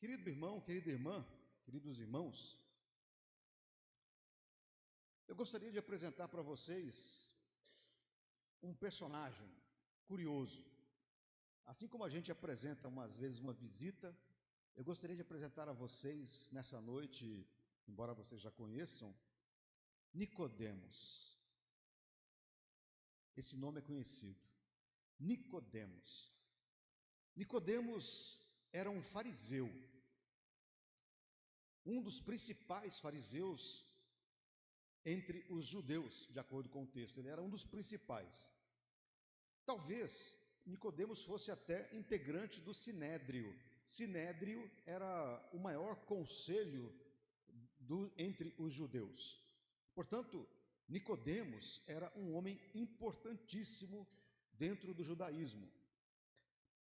Querido irmão, querida irmã, queridos irmãos, eu gostaria de apresentar para vocês um personagem curioso. Assim como a gente apresenta umas vezes uma visita, eu gostaria de apresentar a vocês nessa noite, embora vocês já conheçam, Nicodemos. Esse nome é conhecido. Nicodemos. Nicodemos era um fariseu, um dos principais fariseus entre os judeus, de acordo com o texto. Ele era um dos principais. Talvez Nicodemos fosse até integrante do Sinédrio. Sinédrio era o maior conselho entre os judeus. Portanto, Nicodemos era um homem importantíssimo dentro do judaísmo,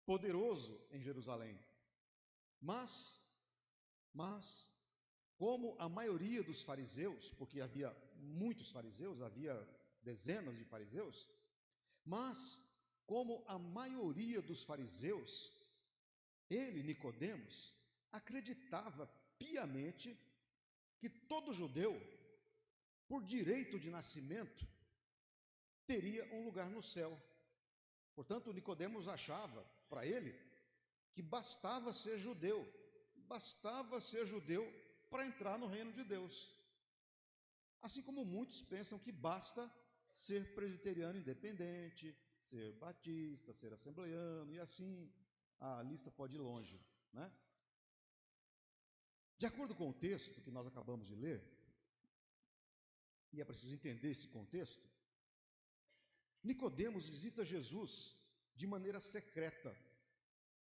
poderoso em Jerusalém. Mas como a maioria dos fariseus, porque havia muitos fariseus, havia dezenas de fariseus, mas como a maioria dos fariseus, ele, Nicodemos, acreditava piamente que todo judeu, por direito de nascimento, teria um lugar no céu. Portanto, Nicodemos achava para ele que bastava ser judeu para entrar no reino de Deus. Assim como muitos pensam que basta ser presbiteriano independente, ser batista, ser assembleiano, e assim a lista pode ir longe, né? De acordo com o texto que nós acabamos de ler, e é preciso entender esse contexto, Nicodemos visita Jesus de maneira secreta.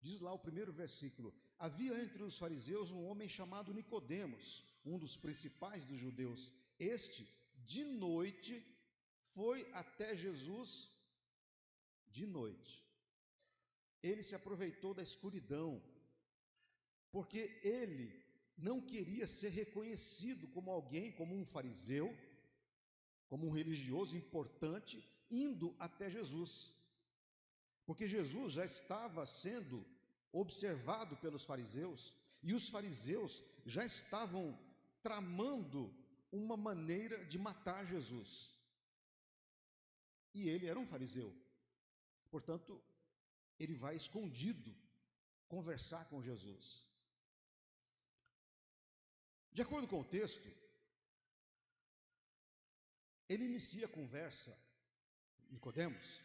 Diz lá o primeiro versículo: havia entre os fariseus um homem chamado Nicodemos, um dos principais dos judeus. Este, de noite, foi até Jesus de noite. Ele se aproveitou da escuridão, porque ele não queria ser reconhecido como alguém, como um fariseu, como um religioso importante, indo até Jesus. Porque Jesus já estava sendo observado pelos fariseus, e os fariseus já estavam tramando uma maneira de matar Jesus. E ele era um fariseu. Portanto, ele vai escondido conversar com Jesus. De acordo com o texto, ele inicia a conversa, Nicodemos,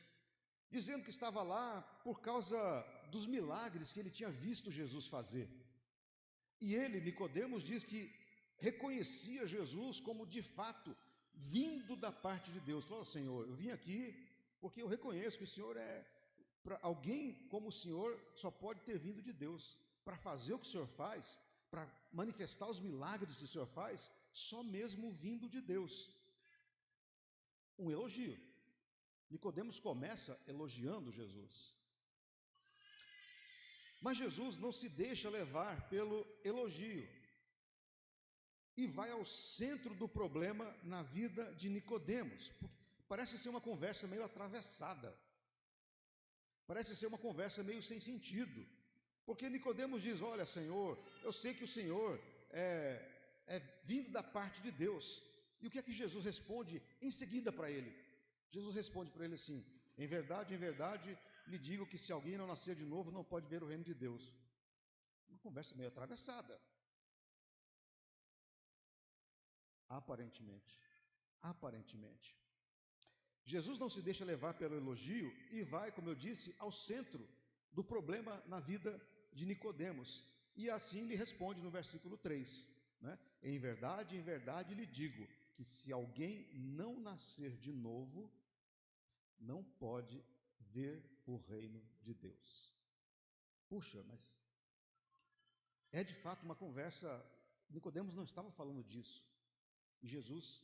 dizendo que estava lá por causa dos milagres que ele tinha visto Jesus fazer. E ele, Nicodemos, diz que reconhecia Jesus como de fato vindo da parte de Deus. Falou: Senhor, eu vim aqui porque eu reconheço que o Senhor para alguém como o Senhor só pode ter vindo de Deus. Para fazer o que o Senhor faz, para manifestar os milagres que o Senhor faz, só mesmo vindo de Deus. Um elogio. Nicodemos começa elogiando Jesus. Mas Jesus não se deixa levar pelo elogio e vai ao centro do problema na vida de Nicodemos. Parece ser uma conversa meio atravessada. Parece ser uma conversa meio sem sentido. Porque Nicodemos diz: olha, Senhor, eu sei que o Senhor é vindo da parte de Deus. E o que é que Jesus responde em seguida para ele? Jesus responde para ele assim: em verdade, lhe digo que se alguém não nascer de novo, não pode ver o reino de Deus. Uma conversa meio atravessada. Aparentemente. Jesus não se deixa levar pelo elogio e vai, como eu disse, ao centro do problema na vida de Nicodemos. E assim lhe responde no versículo 3, né? Em verdade, lhe digo que se alguém não nascer de novo, não pode ver o reino de Deus. Puxa, mas é de fato uma conversa. Nicodemos não estava falando disso. E Jesus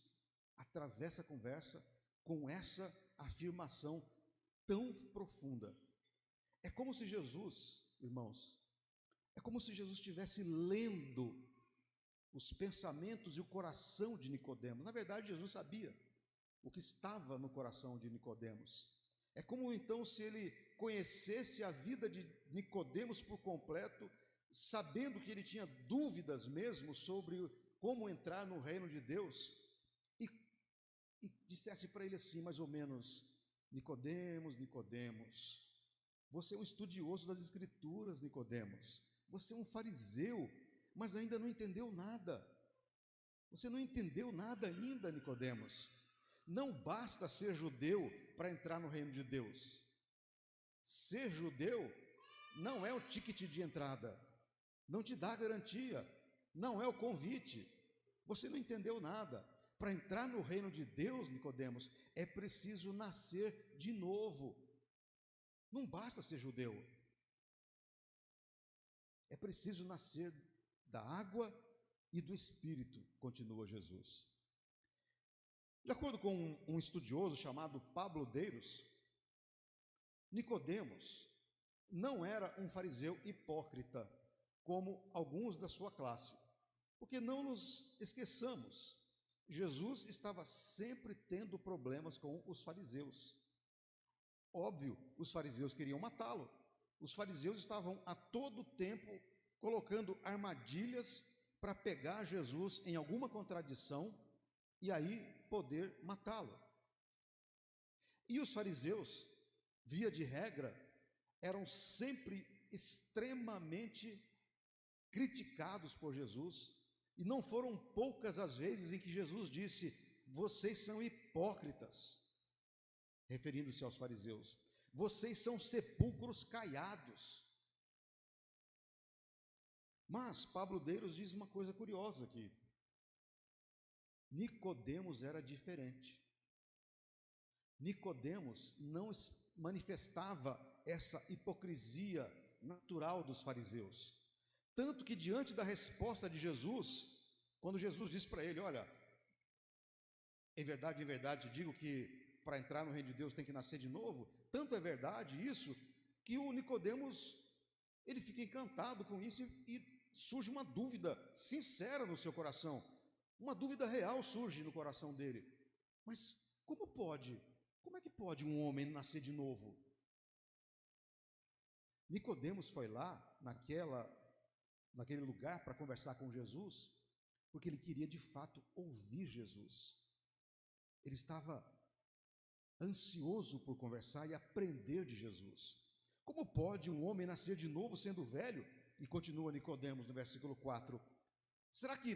atravessa a conversa com essa afirmação tão profunda. É como se Jesus, irmãos, estivesse lendo os pensamentos e o coração de Nicodemos. Na verdade, Jesus sabia o que estava no coração de Nicodemos. É como então se ele conhecesse a vida de Nicodemos por completo sabendo que ele tinha dúvidas mesmo sobre como entrar no reino de Deus, e dissesse para ele assim, mais ou menos: Nicodemos, Nicodemos, você é um estudioso das Escrituras, Nicodemos, você é um fariseu, mas ainda não entendeu nada. Você não entendeu nada ainda, Nicodemos. Não basta ser judeu para entrar no reino de Deus. Ser judeu não é o ticket de entrada, não te dá garantia, não é o convite. Você não entendeu nada. Para entrar no reino de Deus, Nicodemos, é preciso nascer de novo. Não basta ser judeu. É preciso nascer da água e do Espírito, continua Jesus. De acordo com um estudioso chamado Pablo Deiros, Nicodemos não era um fariseu hipócrita, como alguns da sua classe. Porque não nos esqueçamos, Jesus estava sempre tendo problemas com os fariseus. Óbvio, os fariseus queriam matá-lo. Os fariseus estavam a todo tempo colocando armadilhas para pegar Jesus em alguma contradição e aí poder matá-lo. E os fariseus, via de regra, eram sempre extremamente criticados por Jesus, e não foram poucas as vezes em que Jesus disse: vocês são hipócritas, referindo-se aos fariseus, vocês são sepulcros caiados. Mas Pablo Deiros diz uma coisa curiosa aqui: Nicodemos era diferente. Nicodemos não manifestava essa hipocrisia natural dos fariseus. Tanto que diante da resposta de Jesus, quando Jesus disse para ele: olha, em verdade te digo que para entrar no reino de Deus tem que nascer de novo. Tanto é verdade isso, que o Nicodemos, ele fica encantado com isso e surge uma dúvida sincera no seu coração. Uma dúvida real surge no coração dele. Mas como é que pode um homem nascer de novo? Nicodemos foi lá, naquele lugar, para conversar com Jesus, porque ele queria de fato ouvir Jesus. Ele estava ansioso por conversar e aprender de Jesus. Como pode um homem nascer de novo sendo velho? E continua Nicodemos no versículo 4. Será que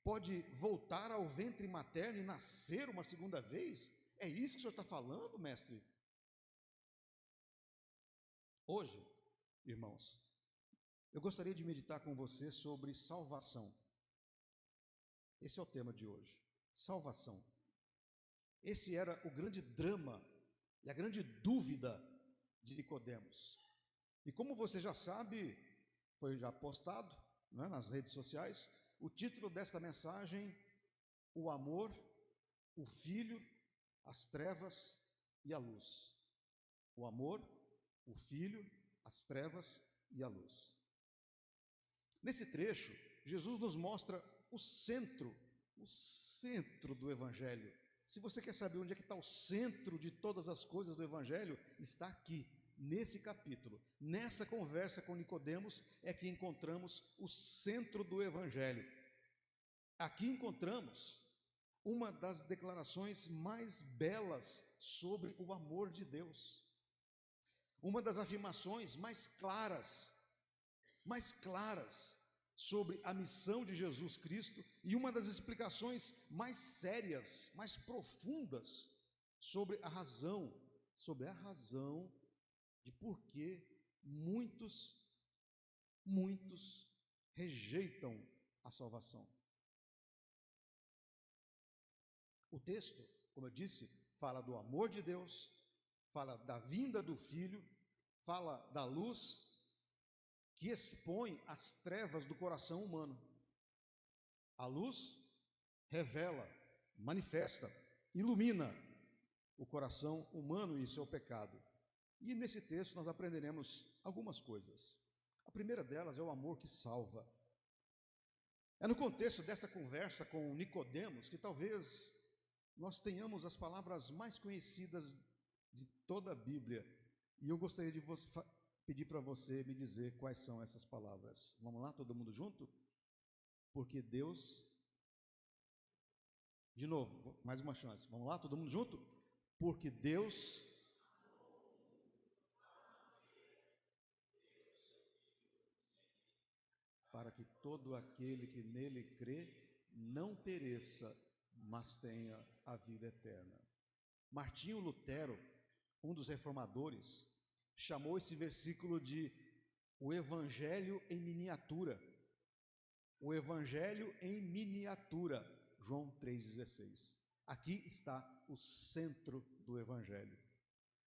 pode voltar ao ventre materno e nascer uma segunda vez? É isso que o senhor está falando, mestre? Hoje, irmãos, eu gostaria de meditar com você sobre salvação. Esse é o tema de hoje, salvação. Esse era o grande drama e a grande dúvida de Nicodemos. E como você já sabe, foi já postado, né, nas redes sociais, o título desta mensagem: o amor, o Filho, as trevas e a luz. O amor, o Filho, as trevas e a luz. Nesse trecho, Jesus nos mostra o centro do Evangelho. Se você quer saber onde é que está o centro de todas as coisas do Evangelho, está aqui, nesse capítulo. Nessa conversa com Nicodemos é que encontramos o centro do Evangelho. Aqui encontramos uma das declarações mais belas sobre o amor de Deus. Uma das afirmações mais claras sobre a missão de Jesus Cristo, e uma das explicações mais sérias, mais profundas sobre a razão de por que muitos rejeitam a salvação. O texto, como eu disse, fala do amor de Deus, fala da vinda do Filho, fala da luz que expõe as trevas do coração humano. A luz revela, manifesta, ilumina o coração humano e seu pecado. E nesse texto nós aprenderemos algumas coisas. A primeira delas é o amor que salva. É no contexto dessa conversa com Nicodemos que talvez nós tenhamos as palavras mais conhecidas de toda a Bíblia. E eu gostaria de pedir para você me dizer quais são essas palavras. Vamos lá, todo mundo junto? Porque Deus... De novo, mais uma chance. Vamos lá, todo mundo junto? Porque Deus... para que todo aquele que nele crê não pereça, mas tenha a vida eterna. Martinho Lutero, um dos reformadores, chamou esse versículo de o Evangelho em miniatura. O Evangelho em miniatura, João 3,16. Aqui está o centro do Evangelho,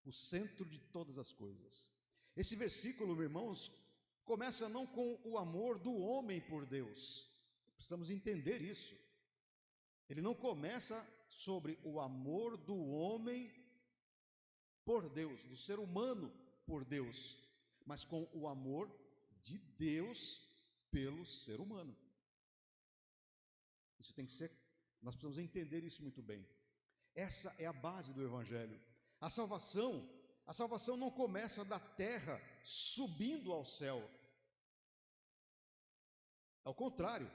o centro de todas as coisas. Esse versículo, irmãos, começa não com o amor do homem por Deus, precisamos entender isso. Ele não começa sobre o amor do homem por Deus, do ser humano por Deus, mas com o amor de Deus pelo ser humano. Isso tem que ser, nós precisamos entender isso muito bem. Essa é a base do Evangelho. A salvação não começa da terra subindo ao céu. Ao contrário,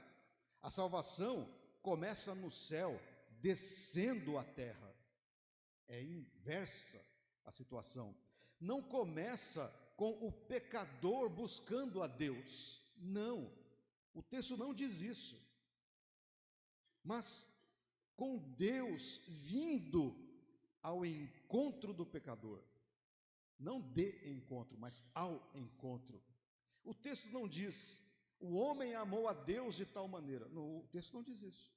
a salvação começa no céu, descendo à terra. É inversa a situação. Não começa com o pecador buscando a Deus. Não, o texto não diz isso. Mas com Deus vindo ao encontro do pecador. Não de encontro, mas ao encontro. O texto não diz, o homem amou a Deus de tal maneira. Não, o texto não diz isso.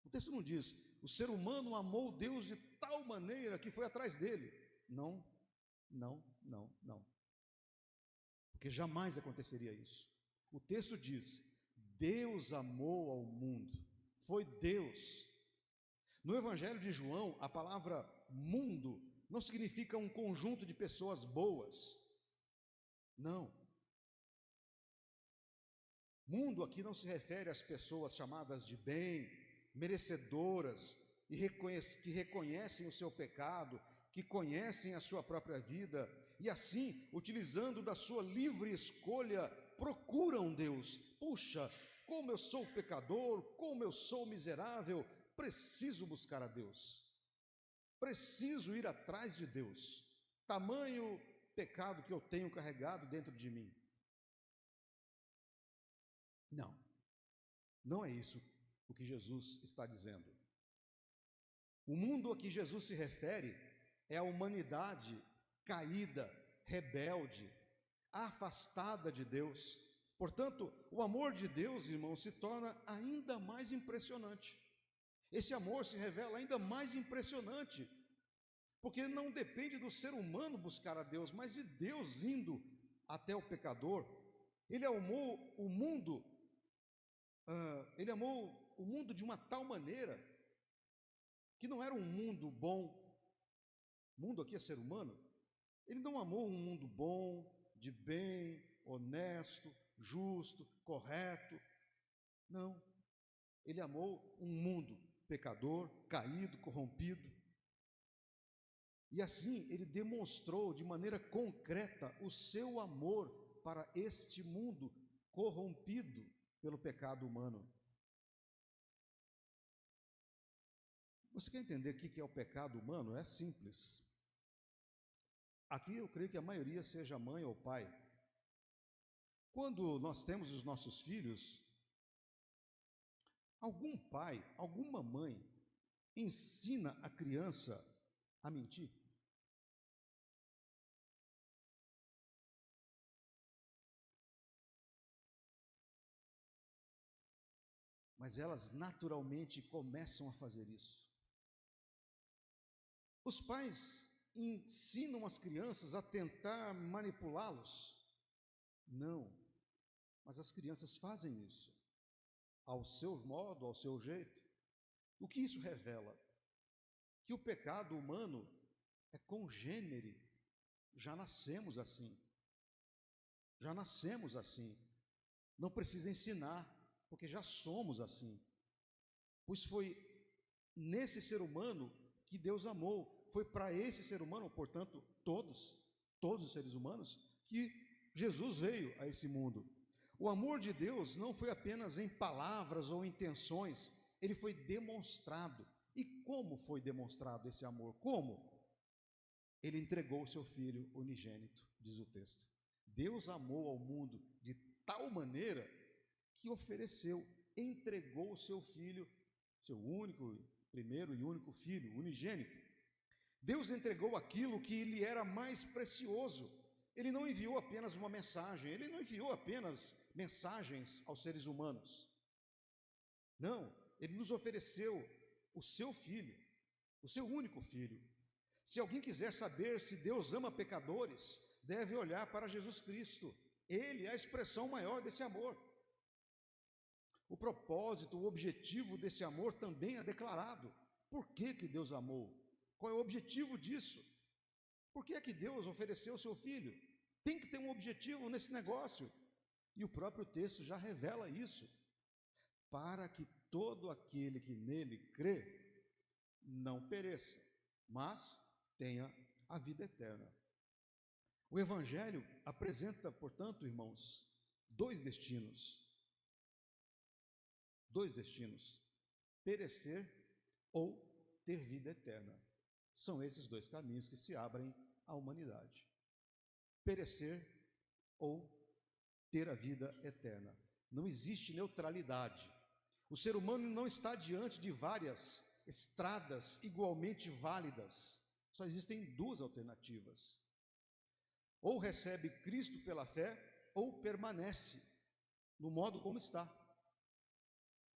O texto não diz, o ser humano amou Deus de tal maneira que foi atrás dele. Não, não, não, não. Porque jamais aconteceria isso. O texto diz, Deus amou ao mundo. Foi Deus. No Evangelho de João, a palavra mundo não significa um conjunto de pessoas boas. Não. Mundo aqui não se refere às pessoas chamadas de bem, merecedoras, e que reconhecem o seu pecado, que conhecem a sua própria vida, e assim, utilizando da sua livre escolha, procuram Deus. Puxa, como eu sou pecador, como eu sou miserável, preciso buscar a Deus, preciso ir atrás de Deus, tamanho pecado que eu tenho carregado dentro de mim. Não, não é isso o que Jesus está dizendo. O mundo a que Jesus se refere é a humanidade caída, rebelde, afastada de Deus. Portanto, o amor de Deus, irmãos, se torna ainda mais impressionante. Esse amor se revela ainda mais impressionante, porque não depende do ser humano buscar a Deus, mas de Deus indo até o pecador. Ele amou o mundo, de uma tal maneira que não era um mundo bom. Mundo aqui é ser humano. Ele não amou um mundo bom, de bem, honesto, justo, correto. Não. Ele amou um mundo pecador, caído, corrompido. E assim ele demonstrou de maneira concreta o seu amor para este mundo corrompido pelo pecado humano. Você quer entender o que é o pecado humano? É simples. Aqui eu creio que a maioria seja mãe ou pai. Quando nós temos os nossos filhos, algum pai, alguma mãe ensina a criança a mentir? Mas elas naturalmente começam a fazer isso. Os pais ensinam as crianças a tentar manipulá-los? Não, mas as crianças fazem isso, ao seu modo, ao seu jeito. O que isso revela? Que o pecado humano é congênere, já nascemos assim. Já nascemos assim. Não precisa ensinar, porque já somos assim. Pois foi nesse ser humano que Deus amou. Foi para esse ser humano, portanto, todos, todos os seres humanos, que Jesus veio a esse mundo. O amor de Deus não foi apenas em palavras ou intenções, ele foi demonstrado. E como foi demonstrado esse amor? Como? Ele entregou o seu Filho unigênito, diz o texto. Deus amou ao mundo de tal maneira que ofereceu, entregou o seu Filho, seu único, primeiro e único Filho, unigênito. Deus entregou aquilo que lhe era mais precioso. Ele não enviou apenas uma mensagem, ele não enviou apenas mensagens aos seres humanos. Não, ele nos ofereceu o seu Filho, o seu único Filho. Se alguém quiser saber se Deus ama pecadores, deve olhar para Jesus Cristo. Ele é a expressão maior desse amor. O propósito, o objetivo desse amor também é declarado. Por que que Deus amou? Qual é o objetivo disso? Por que é que Deus ofereceu o seu Filho? Tem que ter um objetivo nesse negócio. E o próprio texto já revela isso. Para que todo aquele que nele crê não pereça, mas tenha a vida eterna. O Evangelho apresenta, portanto, irmãos, dois destinos. Dois destinos: perecer ou ter vida eterna. São esses dois caminhos que se abrem à humanidade: perecer ou ter a vida eterna. Não existe neutralidade. O ser humano não está diante de várias estradas igualmente válidas. Só existem duas alternativas: ou recebe Cristo pela fé, ou permanece no modo como está.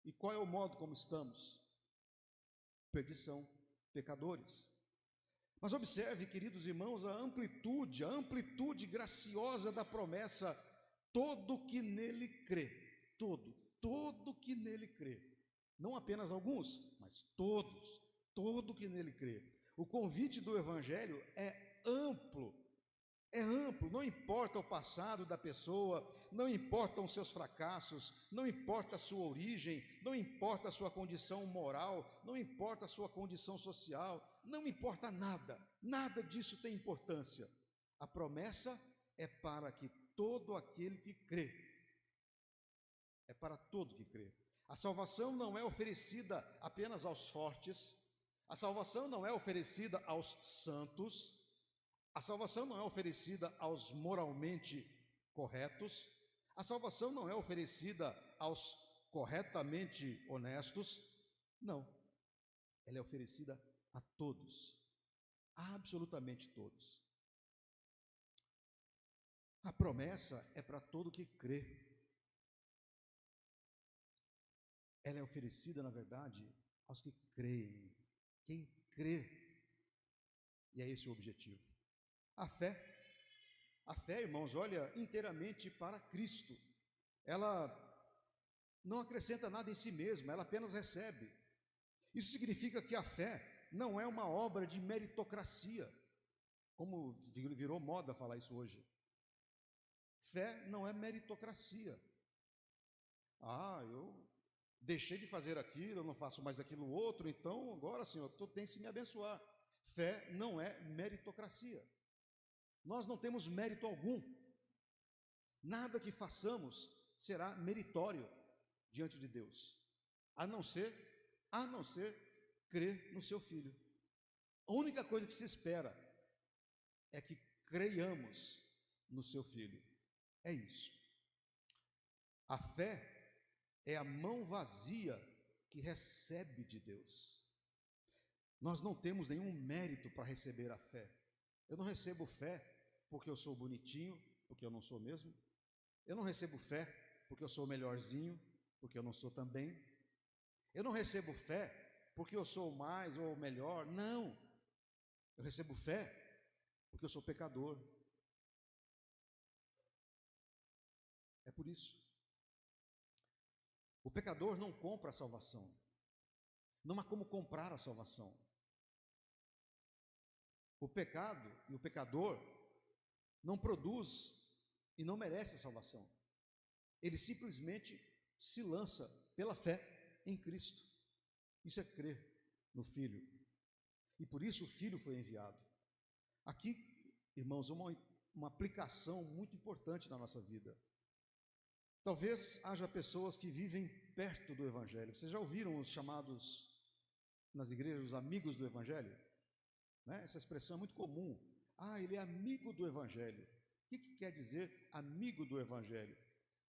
E qual é o modo como estamos? Perdição, pecadores. Mas observe, queridos irmãos, a amplitude graciosa da promessa: todo que nele crê, todo que nele crê. Não apenas alguns, mas todos, todo que nele crê. O convite do Evangelho é amplo, não importa o passado da pessoa, não importam os seus fracassos, não importa a sua origem, não importa a sua condição moral, não importa a sua condição social, não importa nada, nada disso tem importância. A promessa é para que todo aquele que crê, é para todo que crê. A salvação não é oferecida apenas aos fortes, a salvação não é oferecida aos santos, a salvação não é oferecida aos moralmente corretos, a salvação não é oferecida aos corretamente honestos, não. Ela é oferecida a todos, absolutamente todos. A promessa é para todo que crê. Ela é oferecida, na verdade, aos que creem. Quem crê. E é esse o objetivo. A fé, irmãos, olha inteiramente para Cristo. Ela não acrescenta nada em si mesma, ela apenas recebe. Isso significa que a fé não é uma obra de meritocracia, como virou moda falar isso hoje. Fé não é meritocracia. Eu deixei de fazer aquilo, eu não faço mais aquilo outro, então agora, Senhor, Tu tens que me abençoar. Fé não é meritocracia. Nós não temos mérito algum. Nada que façamos será meritório diante de Deus, a não ser crer no seu Filho. A única coisa que se espera é que creiamos no seu Filho. É isso. A fé é a mão vazia que recebe de Deus. Nós não temos nenhum mérito para receber a fé. Eu não recebo fé porque eu sou bonitinho, porque eu não sou mesmo. Eu não recebo fé porque eu sou melhorzinho, porque eu não sou também. Eu não recebo fé porque eu sou mais ou melhor. Não. Eu recebo fé porque eu sou pecador. É por isso. O pecador não compra a salvação. Não há como comprar a salvação. O pecado e o pecador não produz e não merece a salvação. Ele simplesmente se lança pela fé em Cristo. Isso é crer no Filho. E por isso o Filho foi enviado. Aqui, irmãos, uma uma aplicação muito importante na nossa vida. Talvez haja pessoas que vivem perto do Evangelho. Vocês já ouviram os chamados nas igrejas, os amigos do Evangelho? Né? Essa expressão é muito comum. Ah, ele é amigo do Evangelho. O que quer dizer amigo do Evangelho?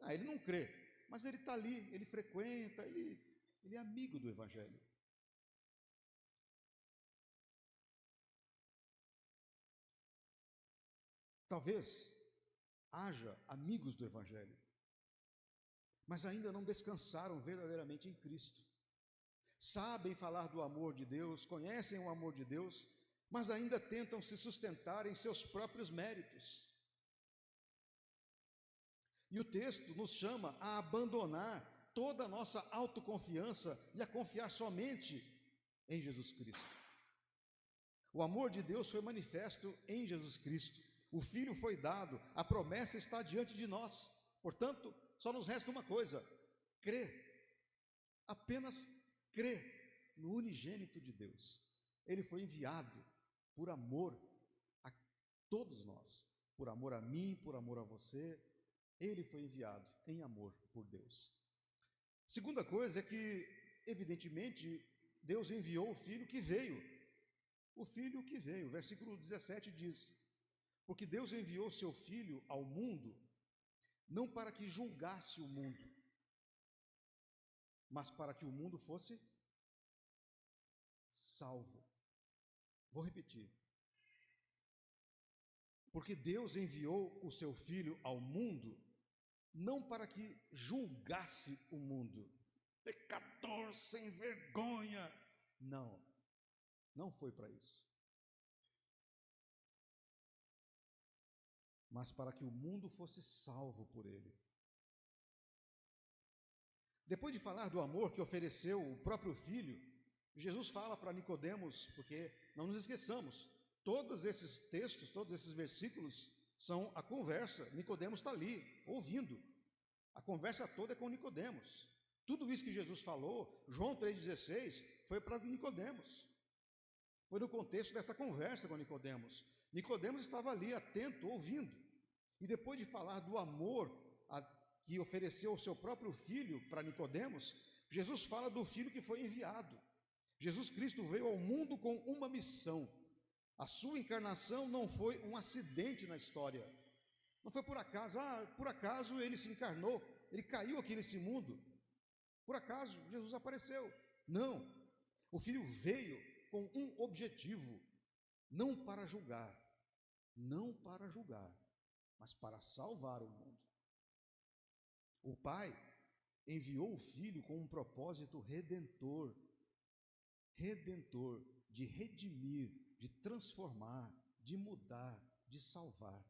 Ah, ele não crê, mas ele está ali, ele frequenta, ele é amigo do Evangelho. Talvez haja amigos do Evangelho, mas ainda não descansaram verdadeiramente em Cristo. Sabem falar do amor de Deus, conhecem o amor de Deus, mas ainda tentam se sustentar em seus próprios méritos. E o texto nos chama a abandonar toda a nossa autoconfiança e a confiar somente em Jesus Cristo. O amor de Deus foi manifesto em Jesus Cristo. O Filho foi dado, a promessa está diante de nós. Portanto, só nos resta uma coisa: crer. Apenas crer no unigênito de Deus. Ele foi enviado por amor a todos nós, por amor a mim, por amor a você. Ele foi enviado em amor por Deus. Segunda coisa é que, evidentemente, Deus enviou o Filho que veio. O Filho que veio. Versículo 17 diz: porque Deus enviou seu Filho ao mundo, não para que julgasse o mundo, mas para que o mundo fosse salvo. Vou repetir. Porque Deus enviou o seu Filho ao mundo, não para que julgasse o mundo. Pecador sem vergonha. Não, não foi para isso. Mas para que o mundo fosse salvo por ele. Depois de falar do amor que ofereceu o próprio Filho, Jesus fala para Nicodemos, porque não nos esqueçamos, todos esses textos, todos esses versículos são a conversa. Nicodemos está ali, ouvindo. A conversa toda é com Nicodemos. Tudo isso que Jesus falou, João 3,16, foi para Nicodemos. Foi no contexto dessa conversa com Nicodemos. Nicodemos estava ali, atento, ouvindo. E depois de falar do amor que ofereceu o seu próprio Filho para Nicodemos, Jesus fala do Filho que foi enviado. Jesus Cristo veio ao mundo com uma missão. A sua encarnação não foi um acidente na história. Não foi por acaso. Por acaso ele se encarnou, ele caiu aqui nesse mundo. Por acaso Jesus apareceu. Não. O Filho veio com um objetivo, não para julgar, mas para salvar o mundo. O Pai enviou o Filho com um propósito redentor, de redimir, de transformar, de mudar, de salvar.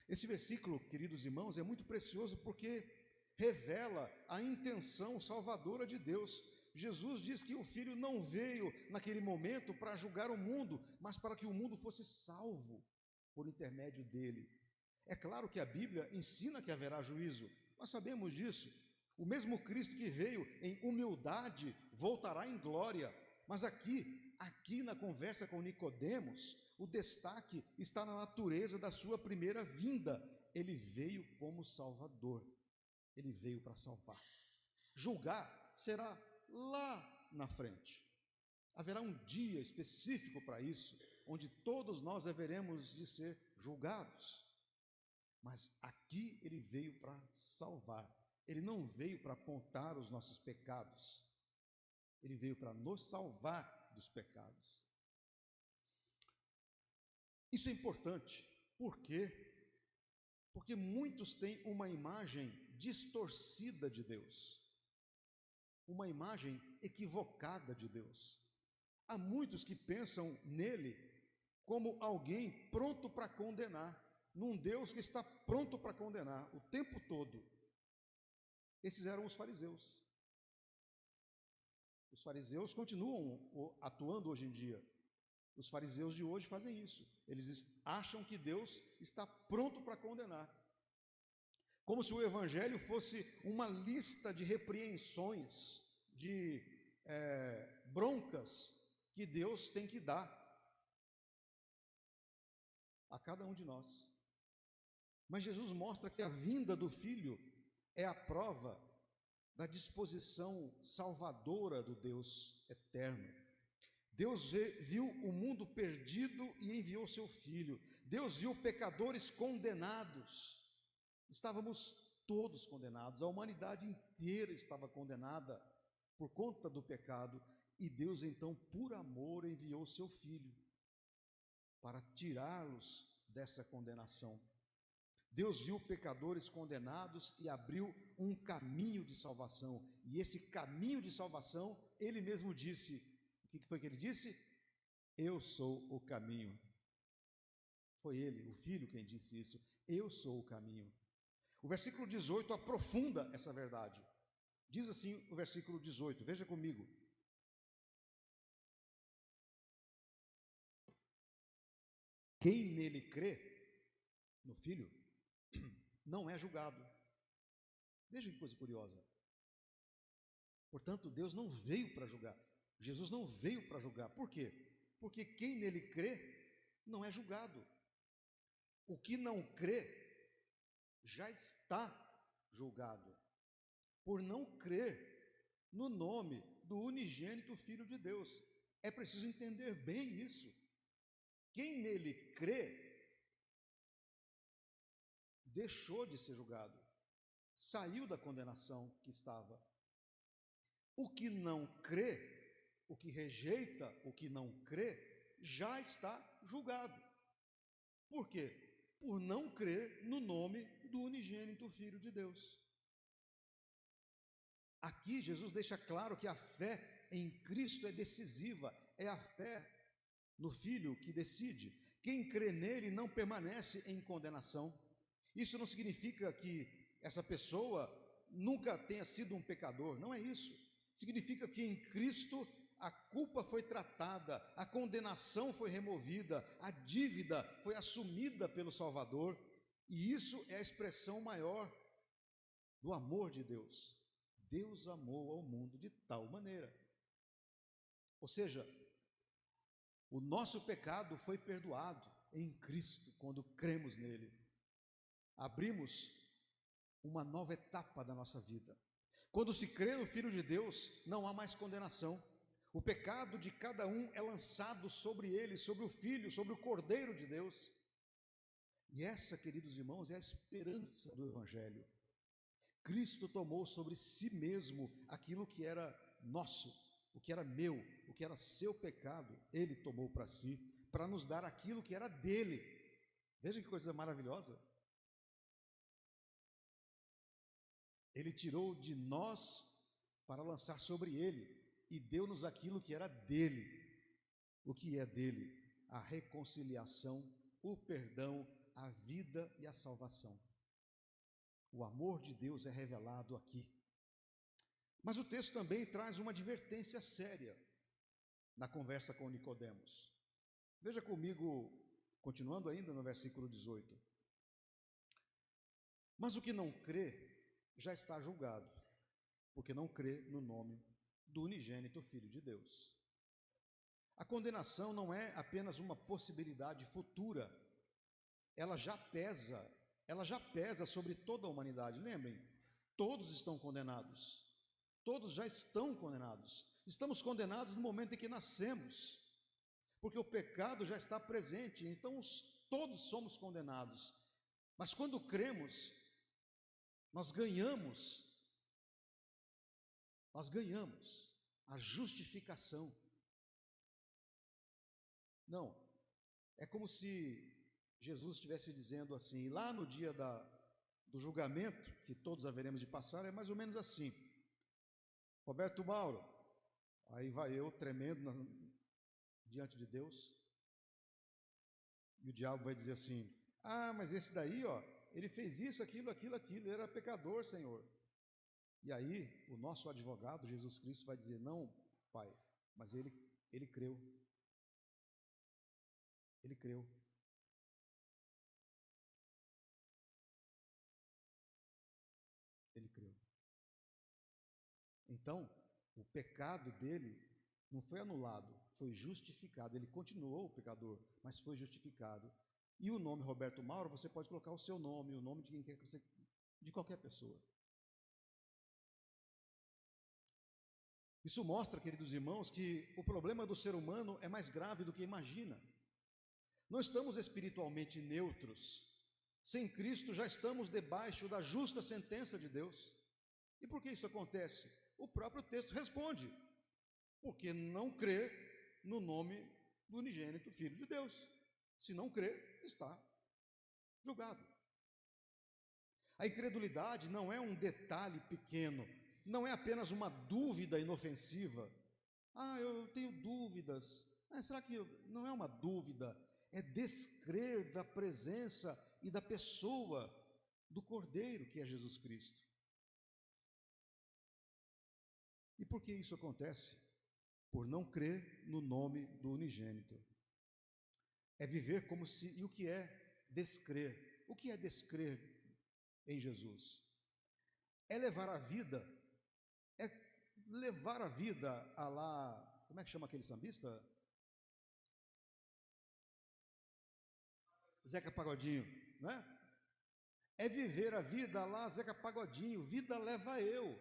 Esse versículo, queridos irmãos, é muito precioso porque revela a intenção salvadora de Deus. Jesus diz que o Filho não veio naquele momento para julgar o mundo, mas para que o mundo fosse salvo por intermédio dele. É claro que a Bíblia ensina que haverá juízo, nós sabemos disso. O mesmo Cristo que veio em humildade voltará em glória, mas aqui na conversa com Nicodemos, o destaque está na natureza da sua primeira vinda. Ele veio como Salvador, ele veio para salvar. Julgar será lá na frente. Haverá um dia específico para isso, onde todos nós haveremos de ser julgados. Mas aqui ele veio para salvar. Ele não veio para apontar os nossos pecados. Ele veio para nos salvar dos pecados. Isso é importante. Por quê? Porque muitos têm uma imagem distorcida de Deus. Uma imagem equivocada de Deus. Há muitos que pensam nele como alguém pronto para condenar, num Deus que está pronto para condenar o tempo todo. Esses eram os fariseus. Os fariseus continuam atuando hoje em dia. Os fariseus de hoje fazem isso. Eles acham que Deus está pronto para condenar. Como se o Evangelho fosse uma lista de repreensões, de broncas que Deus tem que dar a cada um de nós. Mas Jesus mostra que a vinda do Filho é a prova da disposição salvadora do Deus eterno. Deus viu o mundo perdido e enviou seu Filho. Deus viu pecadores condenados. Estávamos todos condenados, a humanidade inteira estava condenada por conta do pecado, e Deus então, por amor, enviou seu Filho para tirá-los dessa condenação. Deus viu pecadores condenados e abriu um caminho de salvação, e esse caminho de salvação, Ele mesmo disse. O que foi que Ele disse? Eu sou o caminho. Foi Ele, o Filho, quem disse isso. Eu sou o caminho. O versículo 18 aprofunda essa verdade. Diz assim o versículo 18, veja comigo. Quem nele crê, no Filho, não é julgado. Veja que coisa curiosa. Portanto, Deus não veio para julgar. Jesus não veio para julgar. Por quê? Porque quem nele crê não é julgado. O que não crê já está julgado, por não crer no nome do unigênito Filho de Deus. É preciso entender bem isso. Quem nele crê deixou de ser julgado, saiu da condenação que estava. O que não crê, o que rejeita, o que não crê, já está julgado. Por quê? Por não crer no nome do unigênito Filho de Deus. Aqui Jesus deixa claro que a fé em Cristo é decisiva, é a fé no Filho que decide. Quem crê nele não permanece em condenação. Isso não significa que essa pessoa nunca tenha sido um pecador, não é isso. Significa que em Cristo a culpa foi tratada, a condenação foi removida, a dívida foi assumida pelo Salvador, e isso é a expressão maior do amor de Deus. Deus amou ao mundo de tal maneira. Ou seja, o nosso pecado foi perdoado em Cristo quando cremos nele. Abrimos uma nova etapa da nossa vida. Quando se crê no Filho de Deus, não há mais condenação. O pecado de cada um é lançado sobre ele, sobre o Filho, sobre o Cordeiro de Deus. E essa, queridos irmãos, é a esperança do Evangelho. Cristo tomou sobre si mesmo aquilo que era nosso, o que era meu, o que era seu pecado, Ele tomou para si, para nos dar aquilo que era dele. Veja que coisa maravilhosa. Ele tirou de nós para lançar sobre Ele, e deu-nos aquilo que era dele. O que é dele? A reconciliação, o perdão, a vida e a salvação. O amor de Deus é revelado aqui. Mas o texto também traz uma advertência séria na conversa com Nicodemos. Veja comigo, continuando ainda no versículo 18. Mas o que não crê já está julgado, porque não crê no nome do unigênito Filho de Deus. A condenação não é apenas uma possibilidade futura, ela já pesa sobre toda a humanidade. Lembrem, todos estão condenados, todos já estão condenados. Estamos condenados no momento em que nascemos, porque o pecado já está presente, então todos somos condenados. Mas quando cremos, nós ganhamos a justificação. Não, é como se Jesus estivesse dizendo assim, lá no dia do julgamento, que todos haveremos de passar, é mais ou menos assim. Roberto Mauro, aí vai eu tremendo diante de Deus, e o diabo vai dizer assim, mas esse daí, ele fez isso, aquilo, ele era pecador, Senhor. E aí, o nosso advogado, Jesus Cristo, vai dizer, não, Pai, mas ele creu. Ele creu. Ele creu. Então, o pecado dele não foi anulado, foi justificado. Ele continuou pecador, mas foi justificado. E o nome Roberto Mauro, você pode colocar o seu nome, o nome de quem quer que você, de qualquer pessoa. Isso mostra, queridos irmãos, que o problema do ser humano é mais grave do que imagina. Não estamos espiritualmente neutros. Sem Cristo já estamos debaixo da justa sentença de Deus. E por que isso acontece? O próprio texto responde: porque não crê no nome do unigênito Filho de Deus. Se não crê, está julgado. A incredulidade não é um detalhe pequeno, não é apenas uma dúvida inofensiva. Eu tenho dúvidas. Será que não é uma dúvida? É descrer da presença e da pessoa do Cordeiro, que é Jesus Cristo. E por que isso acontece? Por não crer no nome do unigênito. É viver como se... E o que é descrer? O que é descrer em Jesus? É levar a vida a lá... Como é que chama aquele sambista? Zeca Pagodinho, né? É viver a vida lá, Zeca Pagodinho, vida leva eu.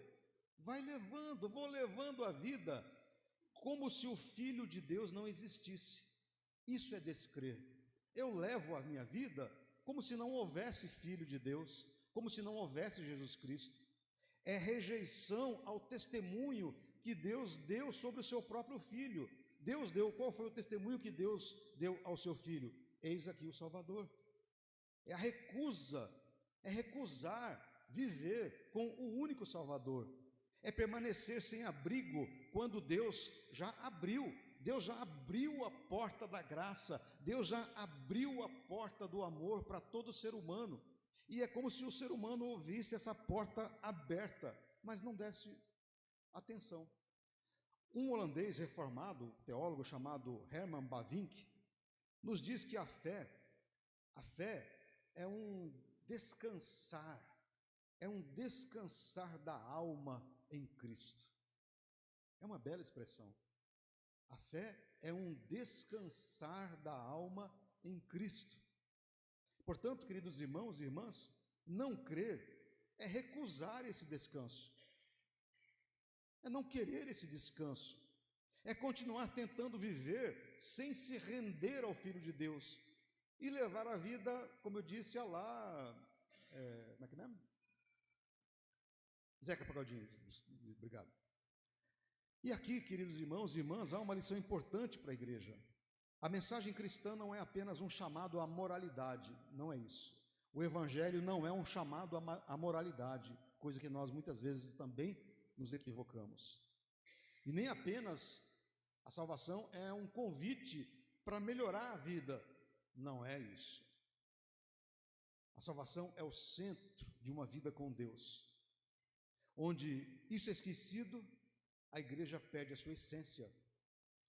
Vai levando, vou levando a vida como se o Filho de Deus não existisse. Isso é descrer. Eu levo a minha vida como se não houvesse Filho de Deus, como se não houvesse Jesus Cristo. É rejeição ao testemunho que Deus deu sobre o seu próprio Filho. Deus deu, qual foi o testemunho que Deus deu ao seu Filho? Eis aqui o Salvador. É a recusa, é recusar viver com o único Salvador. É permanecer sem abrigo quando Deus já abriu. Deus já abriu a porta da graça, Deus já abriu a porta do amor para todo ser humano. E é como se o ser humano ouvisse essa porta aberta, mas não desse atenção. Um holandês reformado, teólogo chamado Herman Bavinck, nos diz que a fé é um descansar da alma em Cristo. É uma bela expressão. A fé é um descansar da alma em Cristo. Portanto, queridos irmãos e irmãs, não crer é recusar esse descanso, é não querer esse descanso, é continuar tentando viver sem se render ao Filho de Deus e levar a vida, como eu disse, a lá, como é que é? Zeca Pagodinho, obrigado. E aqui, queridos irmãos e irmãs, há uma lição importante para a igreja. A mensagem cristã não é apenas um chamado à moralidade, não é isso. O evangelho não é um chamado à moralidade, coisa que nós muitas vezes também nos equivocamos. E nem apenas a salvação é um convite para melhorar a vida, não é isso. A salvação é o centro de uma vida com Deus. Onde isso é esquecido, a igreja perde a sua essência.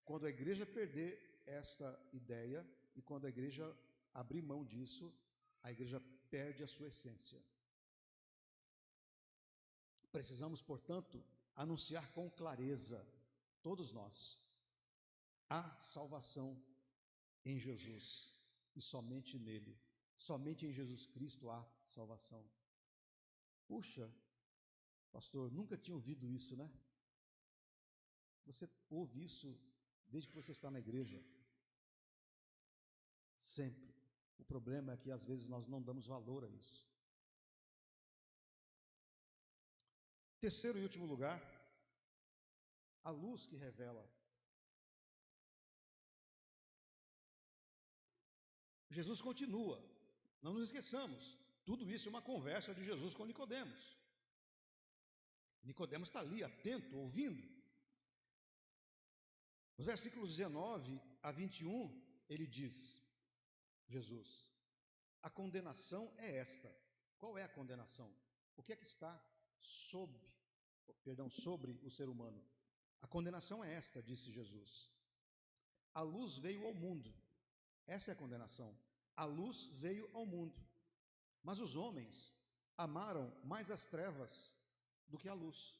Quando a igreja perder esta ideia e quando a igreja abrir mão disso, a igreja perde a sua essência. Precisamos, portanto, anunciar com clareza, todos nós, a salvação em Jesus e somente nele. Somente em Jesus Cristo há salvação. Puxa, pastor, nunca tinha ouvido isso, né? Você ouve isso desde que você está na igreja. Sempre. O problema é que às vezes nós não damos valor a isso. Terceiro e último lugar, a luz que revela. Jesus continua. Não nos esqueçamos, tudo isso é uma conversa de Jesus com Nicodemos. Nicodemos está ali, atento, ouvindo. Nos versículos 19 a 21, ele diz, Jesus, a condenação é esta. Qual é a condenação? O que é que está sobre o ser humano? A condenação é esta, disse Jesus. A luz veio ao mundo. Essa é a condenação. A luz veio ao mundo. Mas os homens amaram mais as trevas do que a luz.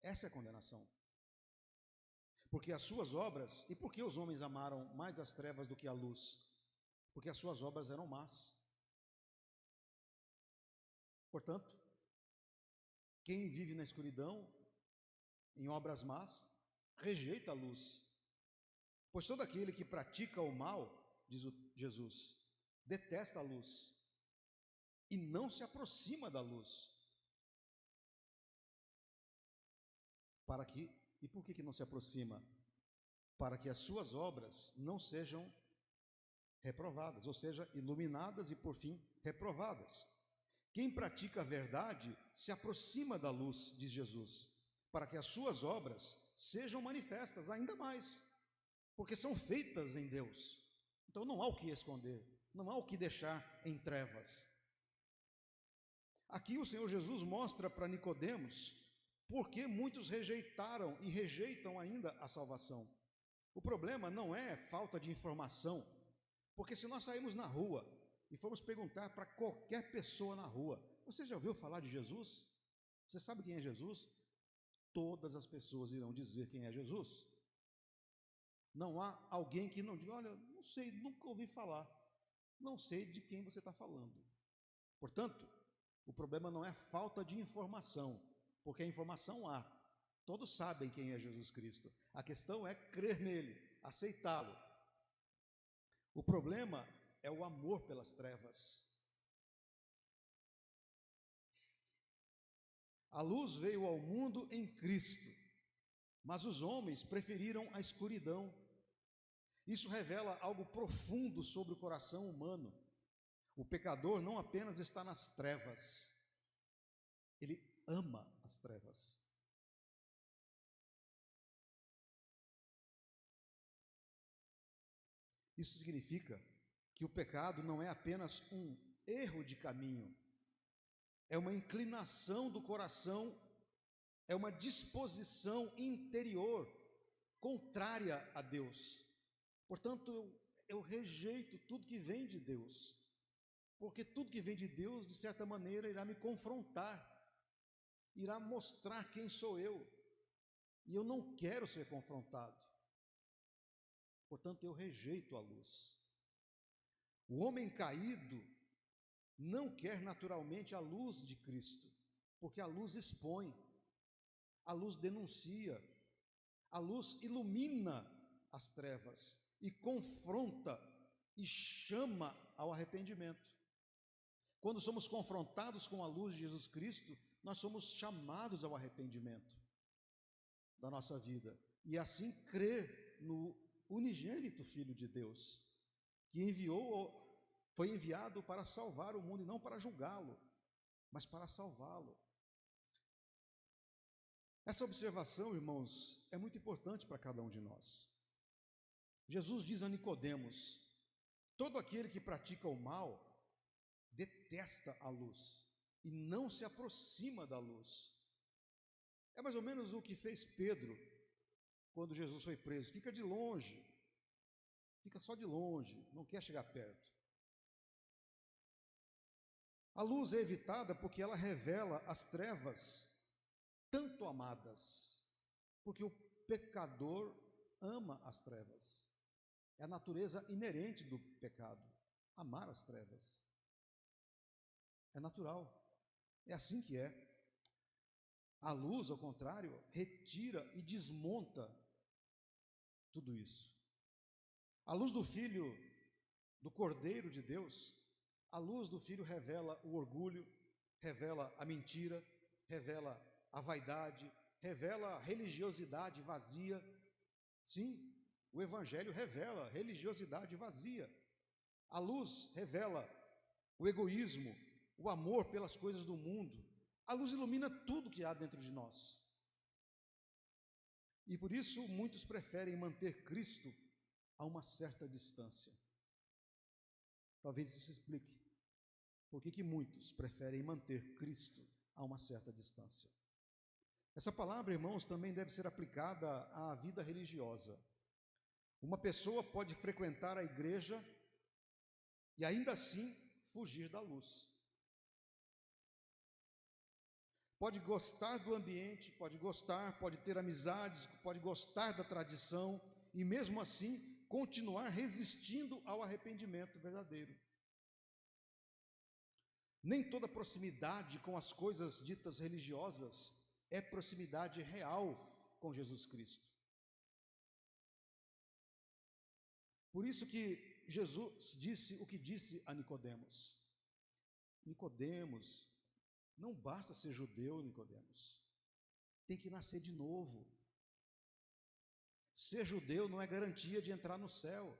Essa é a condenação. Porque as suas obras, e por que os homens amaram mais as trevas do que a luz? porque as suas obras eram más. Portanto, quem vive na escuridão, em obras más, rejeita a luz. Pois todo aquele que pratica o mal, diz Jesus, detesta a luz e não se aproxima da luz. E por que não se aproxima? Para que as suas obras não sejam reprovadas, ou seja, iluminadas e por fim reprovadas. Quem pratica a verdade se aproxima da luz, diz Jesus, para que as suas obras sejam manifestas ainda mais, porque são feitas em Deus. Então não há o que esconder, não há o que deixar em trevas. Aqui o Senhor Jesus mostra para Nicodemos por que muitos rejeitaram e rejeitam ainda a salvação. O problema não é falta de informação, porque se nós sairmos na rua e formos perguntar para qualquer pessoa na rua, você já ouviu falar de Jesus? Você sabe quem é Jesus? Todas as pessoas irão dizer quem é Jesus. Não há alguém que não diga, olha, não sei, nunca ouvi falar, não sei de quem você está falando. Portanto, o problema não é falta de informação, porque a informação há, todos sabem quem é Jesus Cristo. A questão é crer nele, aceitá-lo. O problema é o amor pelas trevas. A luz veio ao mundo em Cristo, mas os homens preferiram a escuridão. Isso revela algo profundo sobre o coração humano. O pecador não apenas está nas trevas, ele ama as trevas. Isso significa que o pecado não é apenas um erro de caminho, é uma inclinação do coração, é uma disposição interior contrária a Deus. Portanto, eu rejeito tudo que vem de Deus, porque tudo que vem de Deus, de certa maneira, irá me confrontar, irá mostrar quem sou eu, e eu não quero ser confrontado. Portanto, eu rejeito a luz. O homem caído não quer naturalmente a luz de Cristo, porque a luz expõe, a luz denuncia, a luz ilumina as trevas e confronta e chama ao arrependimento. Quando somos confrontados com a luz de Jesus Cristo, nós somos chamados ao arrependimento da nossa vida e assim crer no unigênito Filho de Deus, que foi enviado para salvar o mundo e não para julgá-lo, mas para salvá-lo. Essa observação, irmãos, é muito importante para cada um de nós. Jesus diz a Nicodemos: todo aquele que pratica o mal detesta a luz e não se aproxima da luz. É mais ou menos o que fez Pedro quando Jesus foi preso. Fica de longe, fica só de longe, não quer chegar perto. A luz é evitada porque ela revela as trevas tanto amadas, porque o pecador ama as trevas. É a natureza inerente do pecado, amar as trevas. É natural, é assim que é. A luz, ao contrário, retira e desmonta tudo isso. A luz do Filho, do Cordeiro de Deus, a luz do Filho revela o orgulho, revela a mentira, revela a vaidade, revela a religiosidade vazia. Sim, o Evangelho revela religiosidade vazia. A luz revela o egoísmo, o amor pelas coisas do mundo. A luz ilumina tudo que há dentro de nós. E por isso muitos preferem manter Cristo a uma certa distância. Talvez isso explique por que muitos preferem manter Cristo a uma certa distância. Essa palavra, irmãos, também deve ser aplicada à vida religiosa. Uma pessoa pode frequentar a igreja e ainda assim fugir da luz. Pode gostar do ambiente, pode ter amizades, pode gostar da tradição e mesmo assim continuar resistindo ao arrependimento verdadeiro. Nem toda proximidade com as coisas ditas religiosas é proximidade real com Jesus Cristo. Por isso que Jesus disse o que disse a Nicodemos. Nicodemos, não basta ser judeu, Nicodemos. Tem que nascer de novo. Ser judeu não é garantia de entrar no céu.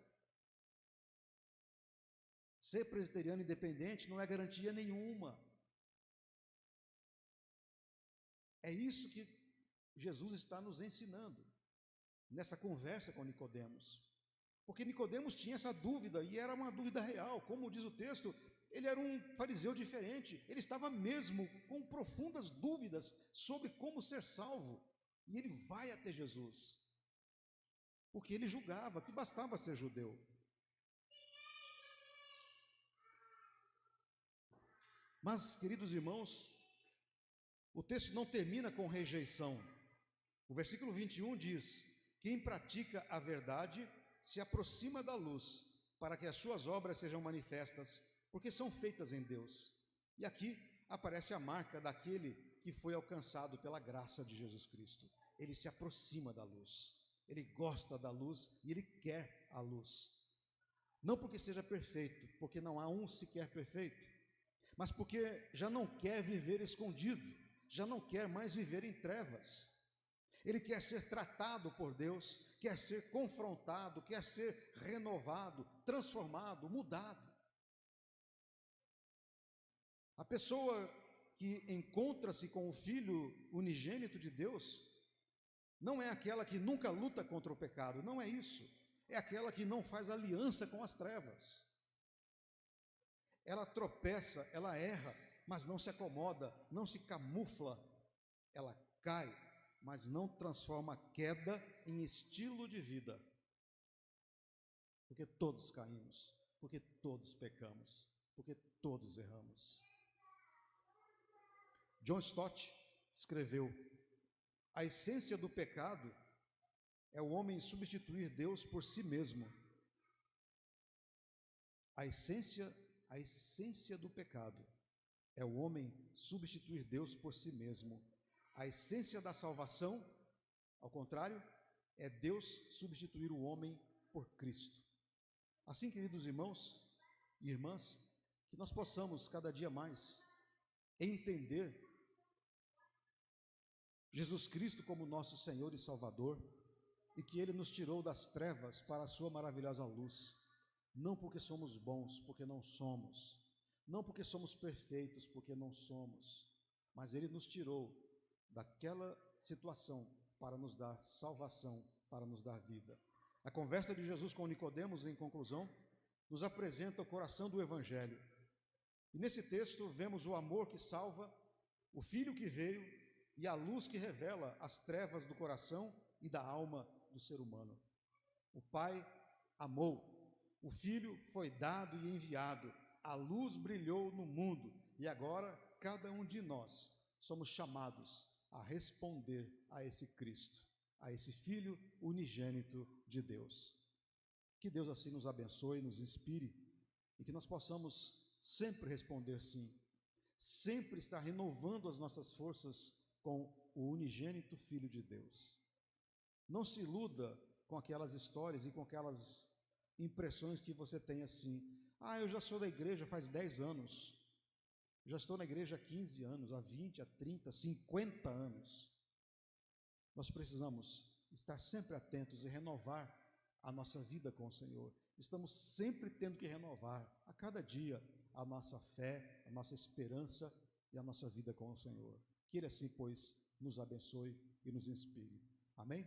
Ser presbiteriano independente não é garantia nenhuma. É isso que Jesus está nos ensinando nessa conversa com Nicodemos. Porque Nicodemos tinha essa dúvida, e era uma dúvida real. Como diz o texto, ele era um fariseu diferente. Ele estava mesmo com profundas dúvidas sobre como ser salvo. E ele vai até Jesus, porque ele julgava que bastava ser judeu. Mas, queridos irmãos, o texto não termina com rejeição. O versículo 21 diz: quem pratica a verdade se aproxima da luz, para que as suas obras sejam manifestas, porque são feitas em Deus. E aqui aparece a marca daquele que foi alcançado pela graça de Jesus Cristo. Ele se aproxima da luz, ele gosta da luz e ele quer a luz. Não porque seja perfeito, porque não há um sequer perfeito, mas porque já não quer viver escondido, já não quer mais viver em trevas. Ele quer ser tratado por Deus, quer ser confrontado, quer ser renovado, transformado, mudado. A pessoa que encontra-se com o Filho unigênito de Deus não é aquela que nunca luta contra o pecado, não é isso. É aquela que não faz aliança com as trevas. Ela tropeça, ela erra, mas não se acomoda, não se camufla. Ela cai, mas não transforma a queda em estilo de vida. Porque todos caímos, porque todos pecamos, porque todos erramos. John Stott escreveu: a essência do pecado é o homem substituir Deus por si mesmo. A essência do pecado é o homem substituir Deus por si mesmo. A essência da salvação, ao contrário, é Deus substituir o homem por Cristo. Assim, queridos irmãos e irmãs, que nós possamos cada dia mais entender Jesus Cristo como nosso Senhor e Salvador, e que Ele nos tirou das trevas para a sua maravilhosa luz, não porque somos bons, porque não somos, não porque somos perfeitos, porque não somos, mas Ele nos tirou daquela situação para nos dar salvação, para nos dar vida. A conversa de Jesus com Nicodemos, em conclusão, nos apresenta o coração do Evangelho. E nesse texto vemos o amor que salva, o Filho que veio e a luz que revela as trevas do coração e da alma do ser humano. O Pai amou, o Filho foi dado e enviado, a luz brilhou no mundo e agora cada um de nós somos chamados a responder a esse Cristo, a esse Filho unigênito de Deus. Que Deus assim nos abençoe, nos inspire e que nós possamos sempre responder sim, sempre estar renovando as nossas forças com o unigênito Filho de Deus. Não se iluda com aquelas histórias e com aquelas impressões que você tem assim: eu já sou da igreja faz 10 anos, já estou na igreja há 15 anos, há 20, há 30, 50 anos. Nós precisamos estar sempre atentos e renovar a nossa vida com o Senhor. Estamos sempre tendo que renovar a cada dia a nossa fé, a nossa esperança e a nossa vida com o Senhor. Que Ele assim, pois, nos abençoe e nos inspire. Amém?